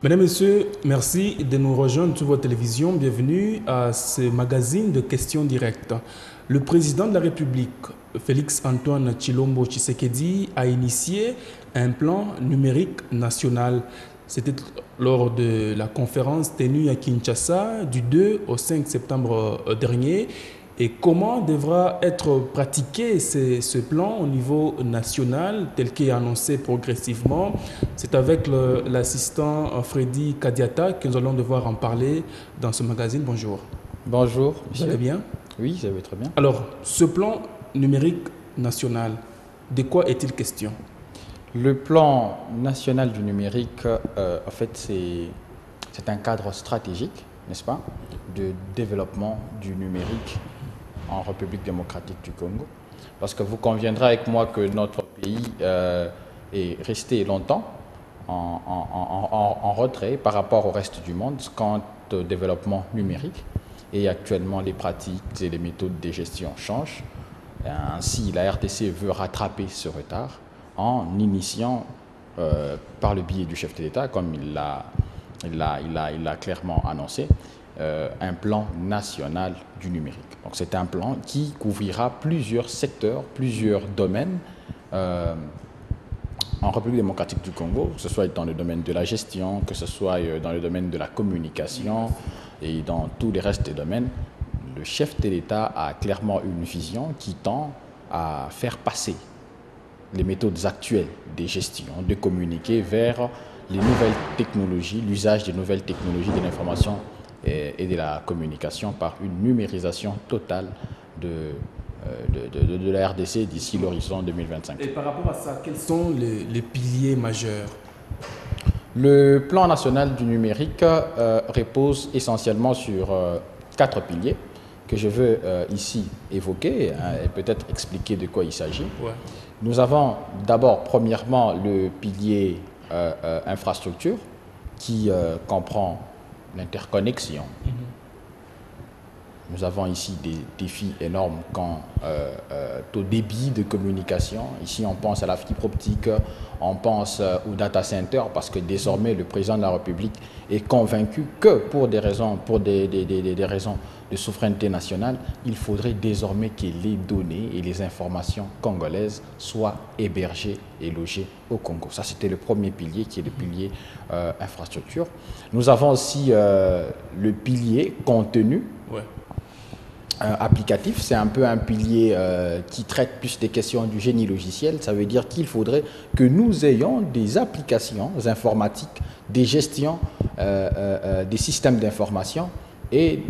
Mesdames, Messieurs, merci de nous rejoindre sur votre télévision. Bienvenue à ce magazine de questions directes. Le président de la République, Félix-Antoine Tshilombo Tshisekedi, a initié un plan numérique national. C'était lors de la conférence tenue à Kinshasa du 2 au 5 septembre dernier. Et comment devra être pratiqué ce plan au niveau national, tel qu'il est annoncé progressivement? C'est avec l'assistant Freddy Kadiata que nous allons devoir en parler dans ce magazine. Bonjour. Bonjour, Vous monsieur. allez bien? Oui, je vais très bien. Alors, ce plan numérique national, de quoi est-il question? Le plan national du numérique, en fait, c'est un cadre stratégique, n'est-ce pas, de développement du numérique en République démocratique du Congo. Parce que vous conviendrez avec moi que notre pays est resté longtemps en retrait par rapport au reste du monde quant au développement numérique. Et actuellement, les pratiques et les méthodes de gestion changent. Ainsi, la RDC veut rattraper ce retard en initiant, par le biais du chef de l'État, comme il l'a clairement annoncé, un plan national du numérique. Donc c'est un plan qui couvrira plusieurs secteurs, plusieurs domaines en République démocratique du Congo, que ce soit dans le domaine de la gestion, que ce soit dans le domaine de la communication et dans tous les restes des domaines. Le chef de l'État a clairement une vision qui tend à faire passer les méthodes actuelles de gestion, de communiquer vers les nouvelles technologies, l'usage des nouvelles technologies de l'information et de la communication par une numérisation totale de la RDC d'ici l'horizon 2025. Et par rapport à ça, quels sont les piliers majeurs? Le plan national du numérique repose essentiellement sur 4 piliers que je veux ici évoquer et peut-être expliquer de quoi il s'agit. Ouais. Nous avons d'abord, premièrement, le pilier infrastructure qui comprend l'interconnexion. Nous avons ici des défis énormes quant au débit de communication. Ici, on pense à la fibre optique, on pense au data center, parce que désormais, le président de la République est convaincu que pour des raisons, des raisons de souveraineté nationale, il faudrait désormais que les données et les informations congolaises soient hébergées et logées au Congo. Ça, c'était le premier pilier, qui est le pilier infrastructure. Nous avons aussi le pilier contenu. Ouais. Applicatif, c'est un peu un pilier qui traite plus des questions du génie logiciel. Ça veut dire qu'il faudrait que nous ayons des applications informatiques, des gestions des systèmes d'information et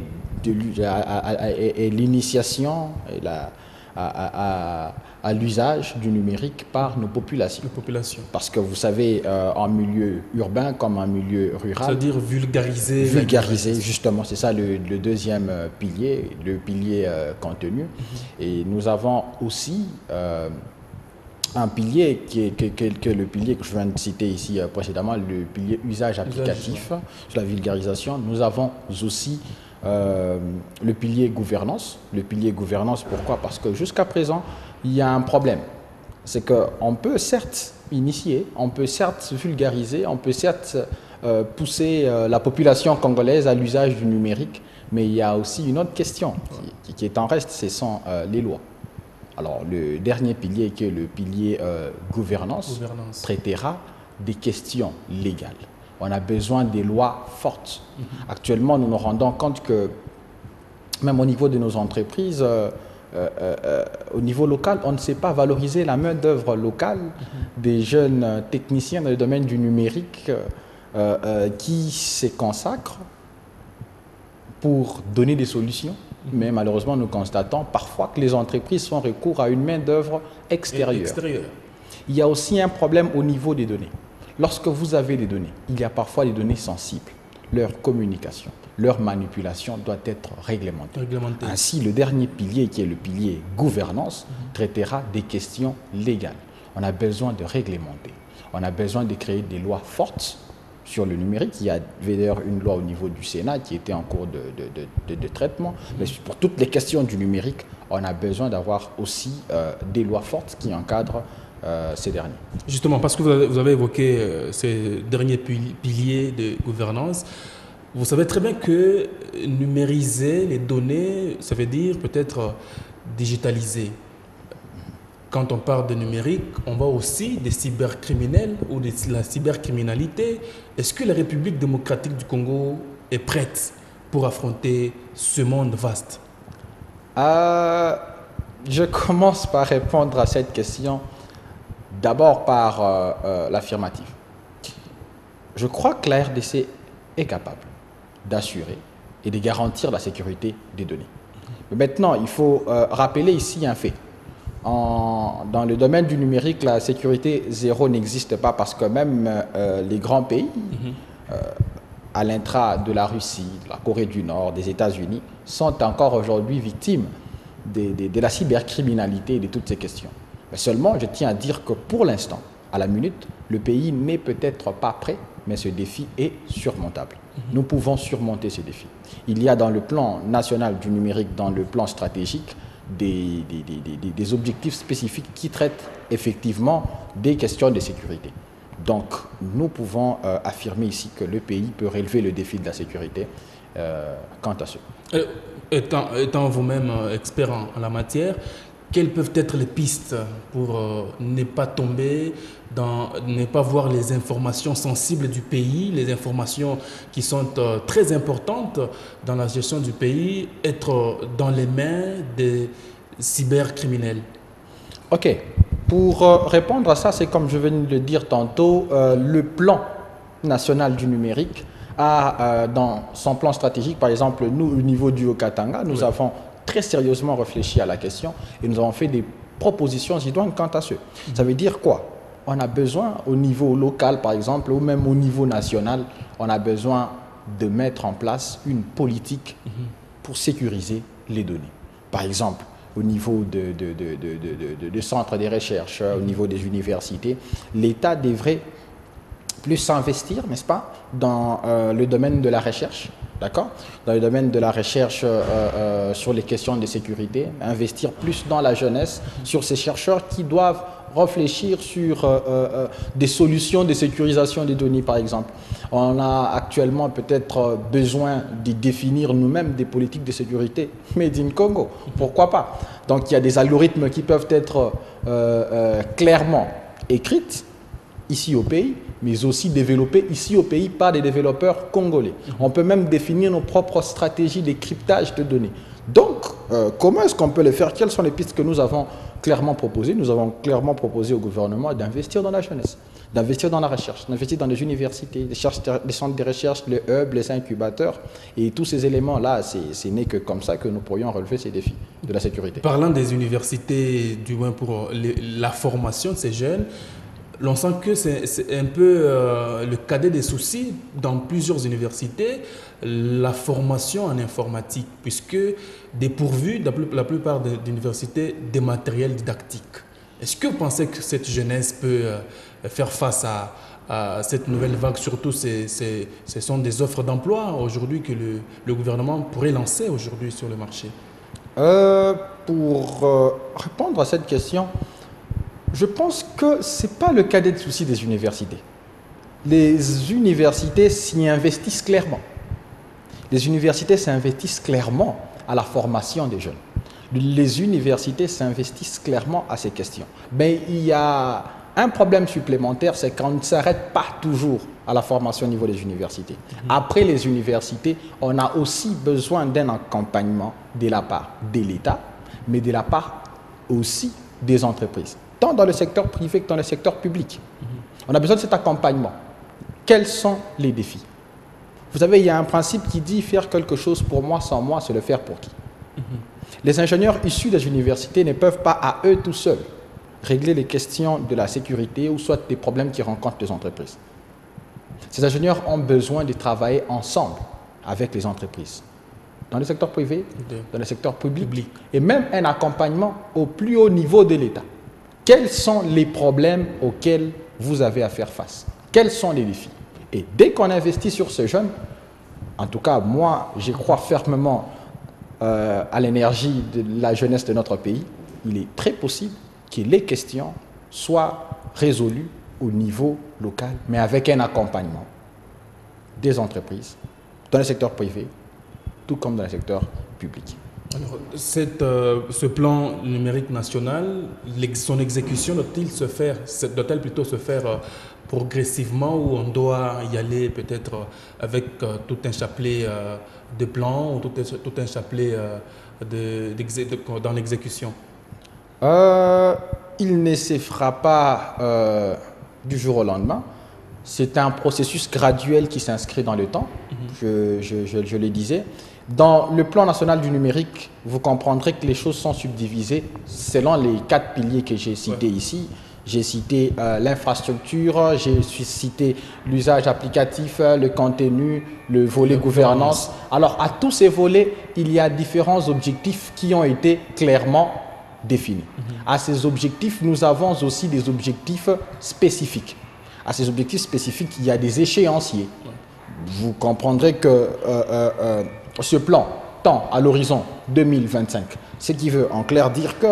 l'initiation à l'usage du numérique par nos populations. Parce que vous savez, en milieu urbain comme en milieu rural... C'est-à-dire vulgariser. Vulgariser, justement, c'est ça le deuxième pilier, le pilier contenu. Et nous avons aussi un pilier qui est le pilier que je viens de citer ici précédemment, le pilier usage applicatif, sur la vulgarisation. Nous avons aussi le pilier gouvernance. Le pilier gouvernance, pourquoi? Parce que jusqu'à présent, il y a un problème. C'est qu'on peut certes initier, on peut certes vulgariser, on peut certes pousser la population congolaise à l'usage du numérique, mais il y a aussi une autre question qui est en reste, ce sont les lois. Alors, le dernier pilier, qui est le pilier gouvernance, traitera des questions légales. On a besoin des lois fortes. Actuellement, nous nous rendons compte que, même au niveau de nos entreprises, au niveau local, on ne sait pas valoriser la main-d'œuvre locale des jeunes techniciens dans le domaine du numérique qui se consacrent pour donner des solutions. Mais malheureusement, nous constatons parfois que les entreprises font recours à une main-d'œuvre extérieure. Il y a aussi un problème au niveau des données. Lorsque vous avez des données, il y a parfois des données sensibles. Leur communication, leur manipulation doit être réglementée. Ainsi, le dernier pilier, qui est le pilier gouvernance, traitera des questions légales. On a besoin de réglementer. On a besoin de créer des lois fortes sur le numérique. Il y avait d'ailleurs une loi au niveau du Sénat qui était en cours de traitement. Mais pour toutes les questions du numérique, on a besoin d'avoir aussi des lois fortes qui encadrent ces derniers. Justement, parce que vous avez évoqué ces derniers piliers de gouvernance, vous savez très bien que numériser les données, ça veut dire peut-être digitaliser. Quand on parle de numérique, on voit aussi des cybercriminels ou de la cybercriminalité. Est-ce que la République démocratique du Congo est prête pour affronter ce monde vaste? Je commence par répondre à cette question d'abord par l'affirmatif. Je crois que la RDC est capable d'assurer et de garantir la sécurité des données. Maintenant, il faut rappeler ici un fait. Dans le domaine du numérique, la sécurité zéro n'existe pas parce que même les grands pays, à l'intra de la Russie, de la Corée du Nord, des États-Unis, sont encore aujourd'hui victimes de la cybercriminalité et de toutes ces questions. Mais seulement, je tiens à dire que pour l'instant, à la minute, le pays n'est peut-être pas prêt, mais ce défi est surmontable. Nous pouvons surmonter ce défi. Il y a dans le plan national du numérique, dans le plan stratégique, des objectifs spécifiques qui traitent effectivement des questions de sécurité. Donc, nous pouvons affirmer ici que le pays peut relever le défi de la sécurité quant à ce. Étant vous-même expert en la matière, quelles peuvent être les pistes pour ne pas tomber ne pas voir les informations sensibles du pays, les informations qui sont très importantes dans la gestion du pays, être dans les mains des cybercriminels? Ok. Pour répondre à ça, c'est comme je viens de le dire tantôt, le plan national du numérique a dans son plan stratégique, par exemple, nous, au niveau du Haut-Katanga, nous avons très sérieusement réfléchi à la question et nous avons fait des propositions idoines quant à ce. Ça veut dire quoi? On a besoin au niveau local, par exemple, ou même au niveau national, on a besoin de mettre en place une politique pour sécuriser les données. Par exemple, au niveau de centres de recherche, au niveau des universités, l'État devrait plus s'investir, n'est-ce pas, dans le domaine de la recherche, d'accord? Dans le domaine de la recherche sur les questions de sécurité, investir plus dans la jeunesse, sur ces chercheurs qui doivent réfléchir sur des solutions de sécurisation des données, par exemple. On a actuellement peut-être besoin de définir nous-mêmes des politiques de sécurité made in Congo. Pourquoi pas? Donc, il y a des algorithmes qui peuvent être clairement écrits ici au pays, mais aussi développés ici au pays par des développeurs congolais. On peut même définir nos propres stratégies de cryptage de données. Donc, comment est-ce qu'on peut le faire? Quelles sont les pistes que nous avons clairement proposées? Nous avons clairement proposé au gouvernement d'investir dans la jeunesse, d'investir dans la recherche, d'investir dans les universités, les centres de recherche, les hubs, les incubateurs. Et tous ces éléments-là, ce n'est que comme ça que nous pourrions relever ces défis de la sécurité. Parlant des universités, du moins pour la formation de ces jeunes, l'on sent que c'est un peu le cadet des soucis dans plusieurs universités, la formation en informatique, puisque dépourvu, la plupart des universités, des matériels didactiques. Est-ce que vous pensez que cette jeunesse peut faire face à cette nouvelle vague? Surtout, ce sont des offres d'emploi aujourd'hui que le gouvernement pourrait lancer aujourd'hui sur le marché. Pour répondre à cette question, je pense que ce n'est pas le cadet de souci des universités. Les universités s'y investissent clairement. Les universités s'investissent clairement à la formation des jeunes. Les universités s'investissent clairement à ces questions. Mais il y a un problème supplémentaire, c'est qu'on ne s'arrête pas toujours à la formation au niveau des universités. Après les universités, on a aussi besoin d'un accompagnement de la part de l'État, mais de la part aussi des entreprises, tant dans le secteur privé que dans le secteur public. On a besoin de cet accompagnement. Quels sont les défis? Vous savez, il y a un principe qui dit faire quelque chose pour moi sans moi, c'est le faire pour qui? Les ingénieurs issus des universités ne peuvent pas à eux tout seuls régler les questions de la sécurité ou soit des problèmes qui rencontrent les entreprises. Ces ingénieurs ont besoin de travailler ensemble avec les entreprises, dans le secteur privé, dans le secteur public, et même un accompagnement au plus haut niveau de l'État. Quels sont les problèmes auxquels vous avez à faire face? Quels sont les défis? Et dès qu'on investit sur ces jeunes, en tout cas moi je crois fermement à l'énergie de la jeunesse de notre pays, il est très possible que les questions soit résolu au niveau local, mais avec un accompagnement des entreprises, dans le secteur privé, tout comme dans le secteur public. Alors, ce plan numérique national, son exécution doit-elle plutôt se faire progressivement, ou on doit y aller peut-être avec tout un chapelet de plans, ou tout un chapelet dans l'exécution? Il ne se fera pas du jour au lendemain. C'est un processus graduel qui s'inscrit dans le temps, je le disais. Dans le plan national du numérique, vous comprendrez que les choses sont subdivisées selon les 4 piliers que j'ai cités ici. J'ai cité l'infrastructure, j'ai cité l'usage applicatif, le contenu, le volet gouvernance. Alors, à tous ces volets, il y a différents objectifs qui ont été clairement définis. À ces objectifs, nous avons aussi des objectifs spécifiques. À ces objectifs spécifiques, il y a des échéanciers. Vous comprendrez que ce plan tend à l'horizon 2025, ce qui veut en clair dire que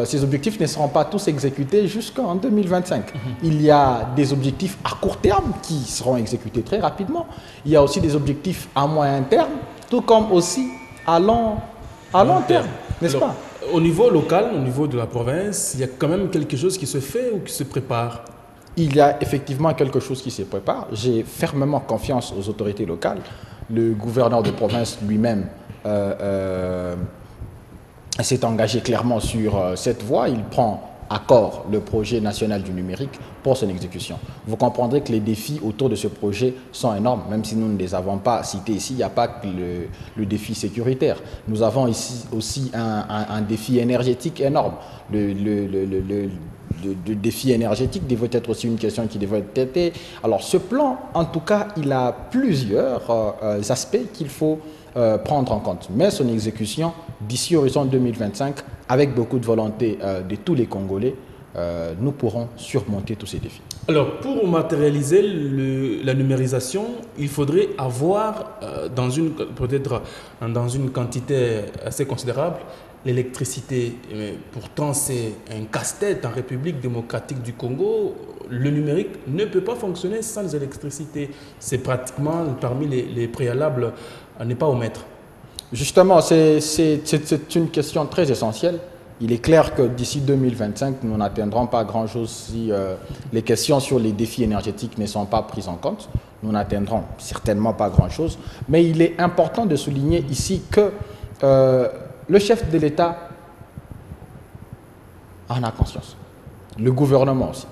ces objectifs ne seront pas tous exécutés jusqu'en 2025. Il y a des objectifs à court terme qui seront exécutés très rapidement. Il y a aussi des objectifs à moyen terme, tout comme aussi à long terme, n'est-ce pas? Au niveau local, au niveau de la province, il y a quand même quelque chose qui se fait ou qui se prépare? Il y a effectivement quelque chose qui se prépare. J'ai fermement confiance aux autorités locales. Le gouverneur de province lui-même s'est engagé clairement sur cette voie. Il prend à corps le projet national du numérique pour son exécution. Vous comprendrez que les défis autour de ce projet sont énormes, même si nous ne les avons pas cités ici. Il n'y a pas que le défi sécuritaire. Nous avons ici aussi un défi énergétique énorme. Le défi énergétique devrait être aussi une question qui devrait être traitée. Alors ce plan, en tout cas, il a plusieurs aspects qu'il faut prendre en compte. Mais son exécution, d'ici horizon 2025, avec beaucoup de volonté de tous les Congolais, nous pourrons surmonter tous ces défis. Alors, pour matérialiser la numérisation, il faudrait avoir, peut-être dans une quantité assez considérable, l'électricité. Pourtant, c'est un casse-tête en République démocratique du Congo. Le numérique ne peut pas fonctionner sans l'électricité. C'est pratiquement parmi les préalables à ne pas omettre. Justement, c'est une question très essentielle. Il est clair que d'ici 2025, nous n'atteindrons pas grand-chose si les questions sur les défis énergétiques ne sont pas prises en compte. Nous n'atteindrons certainement pas grand-chose. Mais il est important de souligner ici que le chef de l'État en a conscience. Le gouvernement aussi.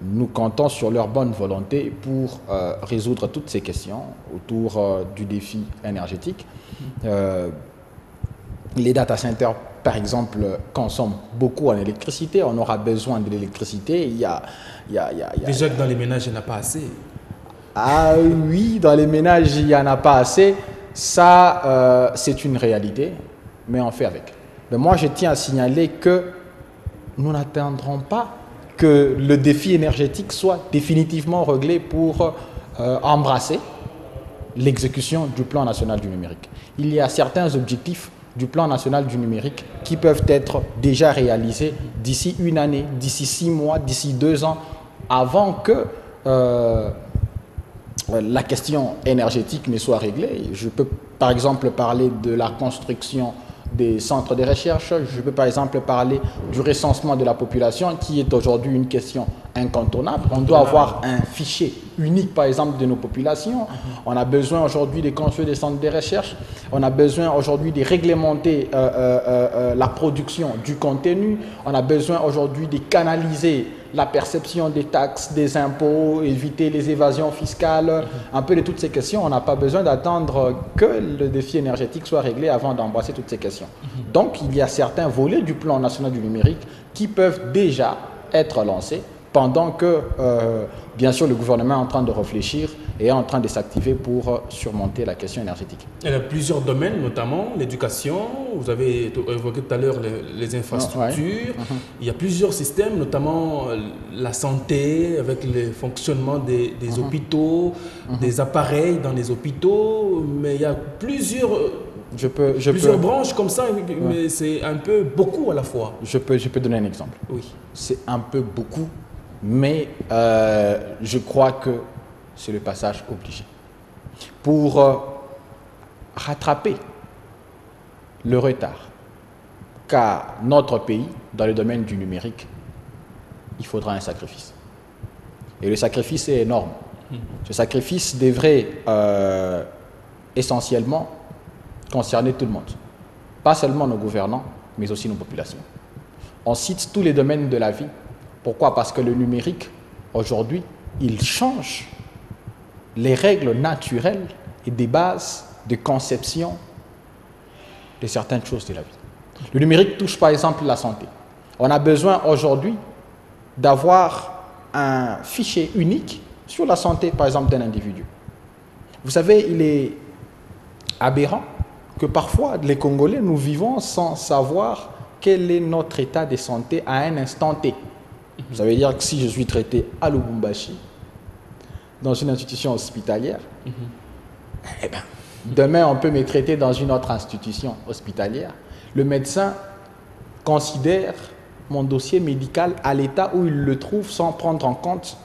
Nous comptons sur leur bonne volonté pour résoudre toutes ces questions autour du défi énergétique. Les data centers, par exemple, consomment beaucoup en électricité. On aura besoin de l'électricité. Déjà que dans les ménages, il n'y en a pas assez. Ah oui, dans les ménages, il n'y en a pas assez. Ça, c'est une réalité, mais on fait avec. Mais moi, je tiens à signaler que nous n'atteindrons pas que le défi énergétique soit définitivement réglé pour embrasser l'exécution du plan national du numérique. Il y a certains objectifs du plan national du numérique qui peuvent être déjà réalisés d'ici une année, d'ici 6 mois, d'ici 2 ans, avant que la question énergétique ne soit réglée. Je peux par exemple parler de la construction des centres de recherche, je peux par exemple parler du recensement de la population qui est aujourd'hui une question incontournable. On doit avoir un fichier unique par exemple de nos populations. On a besoin aujourd'hui de construire des centres de recherche. On a besoin aujourd'hui de réglementer la production du contenu. On a besoin aujourd'hui de canaliser la perception des taxes, des impôts, éviter les évasions fiscales, un peu de toutes ces questions. On n'a pas besoin d'attendre que le défi énergétique soit réglé avant d'embrasser toutes ces questions. Donc, il y a certains volets du plan national du numérique qui peuvent déjà être lancés pendant que, bien sûr, le gouvernement est en train de réfléchir et est en train de s'activer pour surmonter la question énergétique. Il y a plusieurs domaines, notamment l'éducation, vous avez évoqué tout à l'heure les infrastructures, il y a plusieurs systèmes, notamment la santé, avec le fonctionnement des hôpitaux, des appareils dans les hôpitaux, mais il y a plusieurs Plusieurs branches comme ça, mais c'est un peu beaucoup à la fois. Je peux donner un exemple. Oui. C'est un peu beaucoup, mais je crois que c'est le passage obligé. Pour rattraper le retard qu'a notre pays dans le domaine du numérique, il faudra un sacrifice. Et le sacrifice est énorme. Ce sacrifice devrait essentiellement concerner tout le monde. Pas seulement nos gouvernants, mais aussi nos populations. On cite tous les domaines de la vie. Pourquoi? Parce que le numérique, aujourd'hui, il change les règles naturelles et des bases de conception de certaines choses de la vie. Le numérique touche par exemple la santé. On a besoin aujourd'hui d'avoir un fichier unique sur la santé, par exemple, d'un individu. Vous savez, il est aberrant que parfois, les Congolais, nous vivons sans savoir quel est notre état de santé à un instant T. Ça veut dire que si je suis traité à Lubumbashi, dans une institution hospitalière, eh ben, demain, on peut me traiter dans une autre institution hospitalière. Le médecin considère mon dossier médical à l'état où il le trouve sans prendre en compte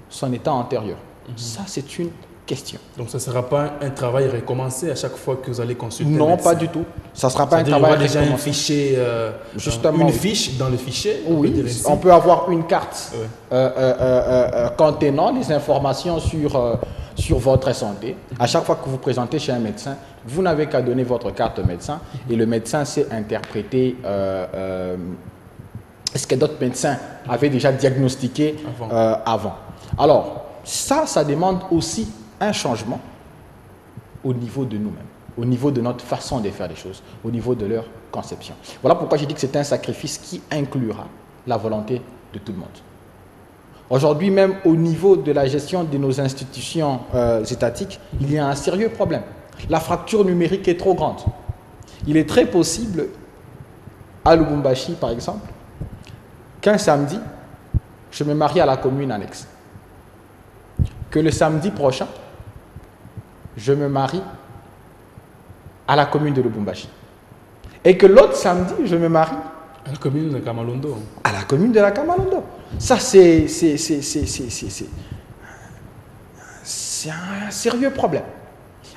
son état antérieur. Ça, c'est une question. Donc, ça ne sera pas un travail recommencé à chaque fois que vous allez consulter non, le médecin? pas du tout. Ça ne sera pas un travail recommencé. Il y aura déjà un fichier, justement, une fiche dans le fichier. Oui, on peut avoir une carte contenant les informations sur votre santé. À chaque fois que vous présentez chez un médecin, vous n'avez qu'à donner votre carte au médecin et le médecin sait interpréter ce que d'autres médecins avaient déjà diagnostiqué avant. Alors, ça demande aussi un changement au niveau de nous-mêmes, au niveau de notre façon de faire les choses, au niveau de leur conception. Voilà pourquoi j'ai dit que c'est un sacrifice qui inclura la volonté de tout le monde. Aujourd'hui, même au niveau de la gestion de nos institutions étatiques, il y a un sérieux problème. La fracture numérique est trop grande. Il est très possible, à Lubumbashi par exemple, qu'un samedi, je me marie à la commune annexe. Que le samedi prochain, je me marie à la commune de Lubumbashi. Et que l'autre samedi, je me marie à la commune de Kamalondo. À la commune de la Kamalondo. Ça, c'est un sérieux problème.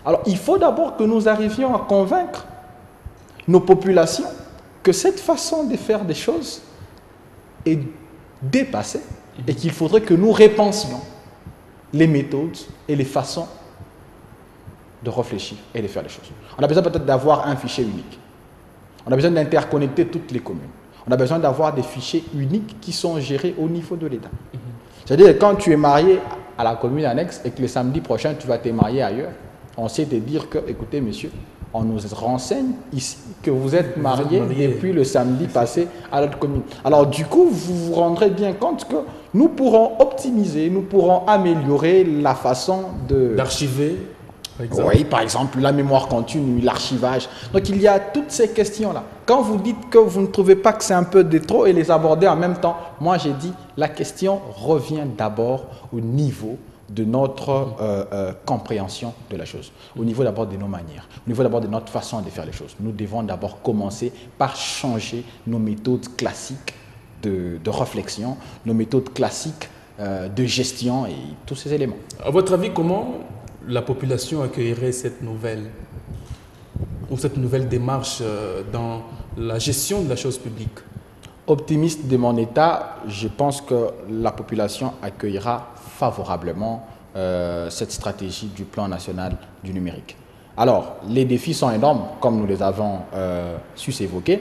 Alors, il faut d'abord que nous arrivions à convaincre nos populations que cette façon de faire des choses est dépassée et qu'il faudrait que nous repensions les méthodes et les façons de réfléchir et de faire les choses. On a besoin peut-être d'avoir un fichier unique. On a besoin d'interconnecter toutes les communes. On a besoin d'avoir des fichiers uniques qui sont gérés au niveau de l'État. C'est-à-dire quand tu es marié à la commune annexe et que le samedi prochain tu vas te marier ailleurs, on sait te dire que, écoutez monsieur, on nous renseigne ici que vous êtes marié depuis le samedi passé à notre commune. Alors du coup, vous vous rendrez bien compte que nous pourrons optimiser, nous pourrons améliorer la façon d'archiver. Oui, par exemple, la mémoire continue, l'archivage. Donc, il y a toutes ces questions-là. Quand vous dites que vous ne trouvez pas que c'est un peu de trop et les aborder en même temps, moi, j'ai dit, la question revient d'abord au niveau de notre compréhension de la chose, au niveau d'abord de nos manières, au niveau d'abord de notre façon de faire les choses. Nous devons d'abord commencer par changer nos méthodes classiques de réflexion, nos méthodes classiques de gestion et tous ces éléments. À votre avis, comment la population accueillerait cette nouvelle ou cette nouvelle démarche dans la gestion de la chose publique? Optimiste de mon état, je pense que la population accueillera favorablement cette stratégie du plan national du numérique. Alors, les défis sont énormes, comme nous les avons su s'évoquer,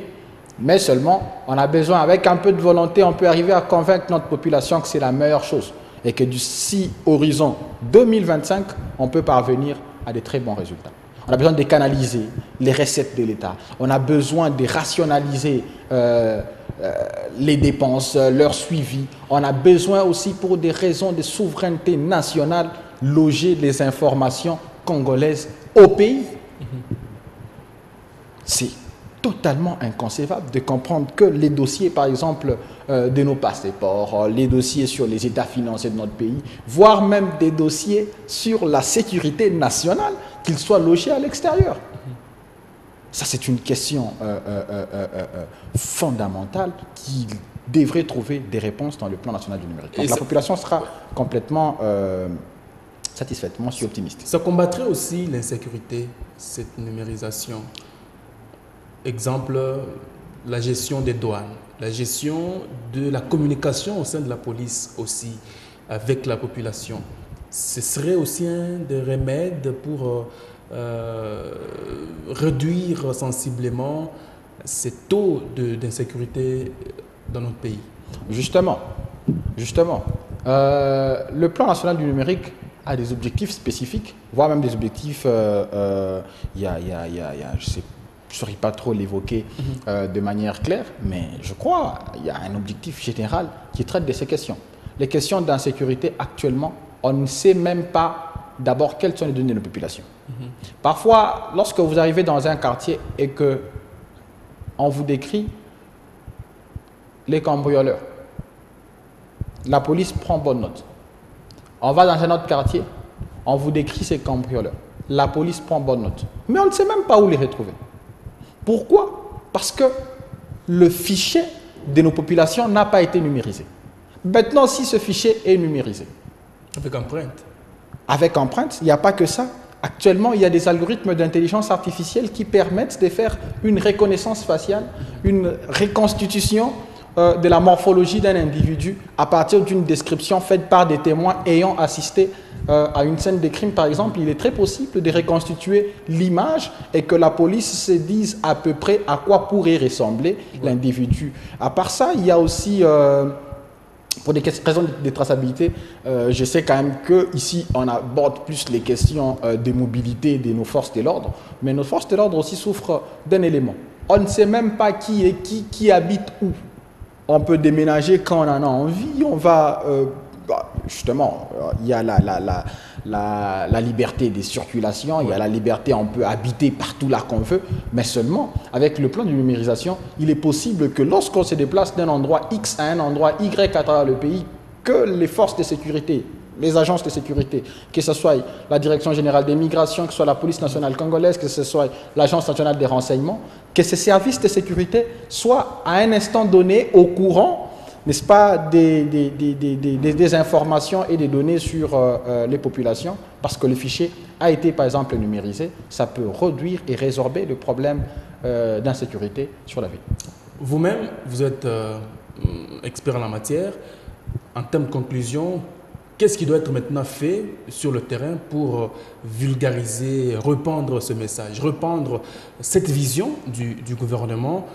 mais seulement, on a besoin, avec un peu de volonté, on peut arriver à convaincre notre population que c'est la meilleure chose et que d'ici horizon 2025, on peut parvenir à de très bons résultats. On a besoin de canaliser les recettes de l'État. On a besoin de rationaliser les dépenses, leur suivi. On a besoin aussi, pour des raisons de souveraineté nationale, loger les informations congolaises au pays. C'est totalement inconcevable de comprendre que les dossiers, par exemple, de nos passeports, les dossiers sur les états financiers de notre pays, voire même des dossiers sur la sécurité nationale, qu'ils soient logés à l'extérieur. Ça, c'est une question fondamentale qui devrait trouver des réponses dans le plan national du numérique. Donc, la population sera complètement satisfaite. Moi, je suis optimiste. Ça combattrait aussi l'insécurité, cette numérisation. Exemple, la gestion des douanes, la gestion de la communication au sein de la police aussi, avec la population. Ce serait aussi un des remèdes pour réduire sensiblement ces taux d'insécurité dans notre pays. Justement, le plan national du numérique a des objectifs spécifiques, voire même des objectifs, je ne saurais pas trop l'évoquer de manière claire, mais je crois qu'il y a un objectif général qui traite de ces questions. Les questions d'insécurité actuellement, on ne sait même pas d'abord quelles sont les données de la population. Parfois, lorsque vous arrivez dans un quartier et qu'on vous décrit les cambrioleurs, la police prend bonne note. On va dans un autre quartier, on vous décrit ces cambrioleurs, la police prend bonne note. Mais on ne sait même pas où les retrouver. Pourquoi? Parce que le fichier de nos populations n'a pas été numérisé. Maintenant, si ce fichier est numérisé, avec empreinte. Avec empreinte, il n'y a pas que ça. Actuellement, il y a des algorithmes d'intelligence artificielle qui permettent de faire une reconnaissance faciale, une reconstitution de la morphologie d'un individu à partir d'une description faite par des témoins ayant assisté à une scène de crime, par exemple. Il est très possible de reconstituer l'image et que la police se dise à peu près à quoi pourrait ressembler l'individu. À part ça, il y a aussi... pour des raisons de traçabilité, je sais quand même qu'ici, on aborde plus les questions de mobilité de nos forces de l'ordre, mais nos forces de l'ordre aussi souffrent d'un élément. On ne sait même pas qui est qui habite où. On peut déménager quand on en a envie, on va... justement, il y a la liberté de circulation, il y a la liberté, on peut habiter partout là qu'on veut, mais seulement avec le plan de numérisation, il est possible que lorsqu'on se déplace d'un endroit X à un endroit Y à travers le pays, que les forces de sécurité, les agences de sécurité, que ce soit la Direction générale des migrations, que ce soit la police nationale congolaise, que ce soit l'Agence nationale des renseignements, que ces services de sécurité soient à un instant donné au courant, n'est-ce pas, des informations et des données sur les populations, parce que le fichier a été, par exemple, numérisé. Ça peut réduire et résorber le problème d'insécurité sur la ville. Vous-même, vous êtes expert en la matière. En termes de conclusion, qu'est-ce qui doit être maintenant fait sur le terrain pour vulgariser, répandre ce message, répandre cette vision du gouvernement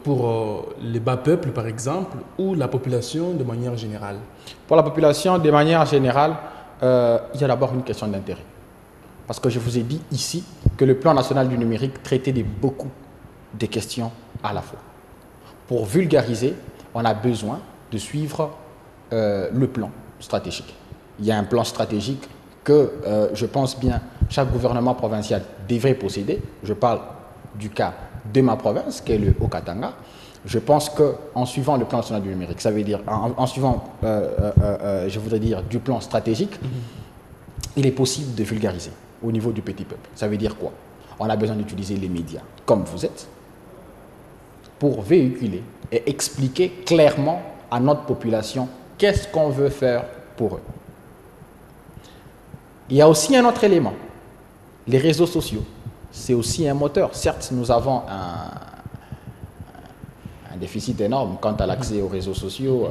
pour les bas peuples, par exemple, ou la population de manière générale? Pour la population, de manière générale, il y a d'abord une question d'intérêt. Parce que je vous ai dit ici que le plan national du numérique traitait de beaucoup de questions à la fois. Pour vulgariser, on a besoin de suivre le plan stratégique. Il y a un plan stratégique que, je pense bien, chaque gouvernement provincial devrait posséder. Je parle du cas de ma province, qui est le Haut-Katanga. Je pense qu'en suivant le plan national du numérique, ça veut dire, en suivant, je voudrais dire, du plan stratégique, il est possible de vulgariser au niveau du petit peuple. Ça veut dire quoi? On a besoin d'utiliser les médias, comme vous êtes, pour véhiculer et expliquer clairement à notre population qu'est-ce qu'on veut faire pour eux. Il y a aussi un autre élément, les réseaux sociaux. C'est aussi un moteur. Certes, nous avons un déficit énorme quant à l'accès aux réseaux sociaux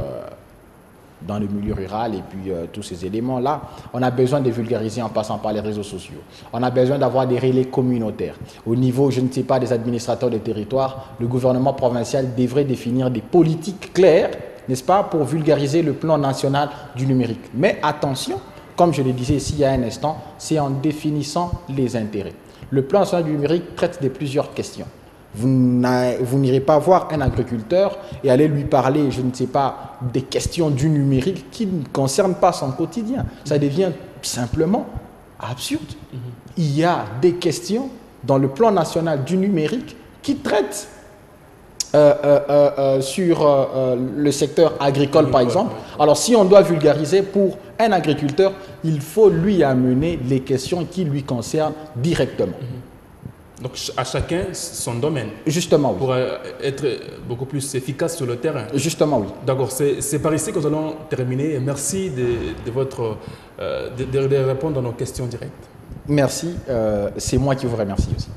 dans le milieu rural et puis tous ces éléments-là. On a besoin de vulgariser en passant par les réseaux sociaux. On a besoin d'avoir des relais communautaires. Au niveau, je ne sais pas, des administrateurs des territoires, le gouvernement provincial devrait définir des politiques claires, n'est-ce pas, pour vulgariser le plan national du numérique. Mais attention, comme je le disais ici il y a un instant, c'est en définissant les intérêts. Le plan national du numérique traite de plusieurs questions. Vous n'irez pas voir un agriculteur et aller lui parler, je ne sais pas, des questions du numérique qui ne concernent pas son quotidien. Ça devient simplement absurde. Il y a des questions dans le plan national du numérique qui traitent sur le secteur agricole, par exemple. Alors, si on doit vulgariser pour un agriculteur, il faut lui amener les questions qui lui concernent directement. Donc à chacun son domaine. Justement, oui. Pour être beaucoup plus efficace sur le terrain. Justement, oui. D'accord, c'est par ici que nous allons terminer. Merci de répondre à nos questions directes. Merci, c'est moi qui vous remercie aussi.